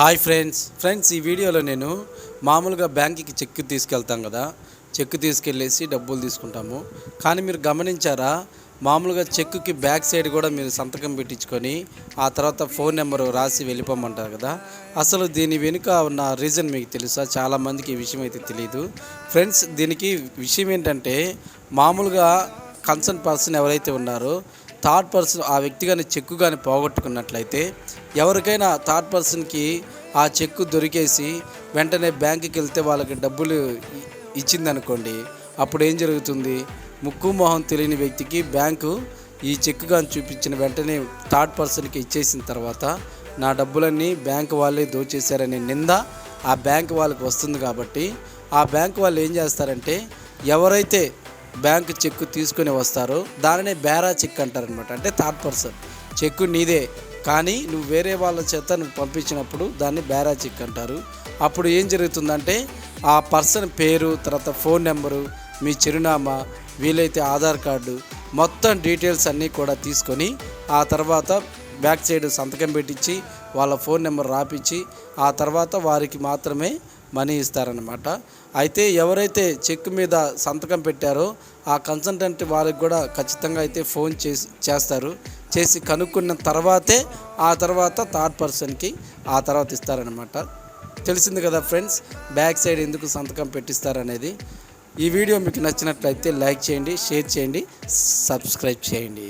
Hi friends ఈ వీడియోలో నేను మామూలుగా బ్యాంక్కి చెక్ తీసుకెళ్తాం కదా, చెక్ తీసుకెళ్ళేసి డబ్బులు తీసుకుంటాము. కానీ మీరు గమనించారా, మామూలుగా చెక్కి బ్యాక్ సైడ్ కూడా మీరు సంతకం పెట్టించుకొని ఆ తర్వాత ఫోన్ నెంబరు రాసి వెళ్ళిపోమంటారు కదా. అసలు దీని వెనుక ఉన్న రీజన్ మీకు తెలుసా? చాలామందికి ఈ విషయం అయితే తెలియదు. ఫ్రెండ్స్, దీనికి విషయం ఏంటంటే, మామూలుగా కన్సర్న్ పర్సన్ ఎవరైతే ఉన్నారో థర్డ్ పర్సన్ ఆ వ్యక్తి కానీ చెక్కు కానీ పోగొట్టుకున్నట్లయితే, ఎవరికైనా థర్డ్ పర్సన్కి ఆ చెక్కు దొరికేసి వెంటనే బ్యాంకుకి వెళ్తే వాళ్ళకి డబ్బులు ఇచ్చిందనుకోండి, అప్పుడు ఏం జరుగుతుంది? ముక్కు మొహం తెలియని వ్యక్తికి బ్యాంకు ఈ చెక్కు కానీ చూపించిన వెంటనే థర్డ్ పర్సన్కి ఇచ్చేసిన తర్వాత నా డబ్బులన్నీ బ్యాంకు వాళ్ళే దోచేశారనే నింద ఆ బ్యాంకు వాళ్ళకి వస్తుంది. కాబట్టి ఆ బ్యాంకు వాళ్ళు ఏం చేస్తారంటే, ఎవరైతే బ్యాంకు చెక్కు తీసుకొని వస్తారో దానినే బేరా చెక్ అంటారనమాట. అంటే థర్డ్ పర్సన్ చెక్కు నీదే కానీ నువ్వు వేరే వాళ్ళ చేత నువ్వు పంపించినప్పుడు దాన్ని బేరా చెక్ అంటారు. అప్పుడు ఏం జరుగుతుందంటే, ఆ పర్సన్ పేరు, తర్వాత ఫోన్ నెంబరు, మీ చిరునామా, వీలైతే ఆధార్ కార్డు, మొత్తం డీటెయిల్స్ అన్నీ కూడా తీసుకొని ఆ తర్వాత బ్యాక్ సైడ్ సంతకం పెట్టించి వాళ్ళ ఫోన్ నెంబర్ రాపిచ్చి ఆ తర్వాత వారికి మాత్రమే మనీ ఇస్తారనమాట. అయితే ఎవరైతే చెక్ మీద సంతకం పెట్టారో ఆ కన్సల్టెంట్ వారికి కూడా ఖచ్చితంగా అయితే ఫోన్ చేసి కనుక్కున్న తర్వాతే ఆ తర్వాత థర్డ్ పర్సన్కి ఆ తర్వాత ఇస్తారనమాట. తెలిసింది కదా ఫ్రెండ్స్, బ్యాక్ సైడ్ ఎందుకు సంతకం పెట్టిస్తారనేది. ఈ వీడియో మీకు నచ్చినట్లయితే లైక్ చేయండి, షేర్ చేయండి, సబ్స్క్రైబ్ చేయండి.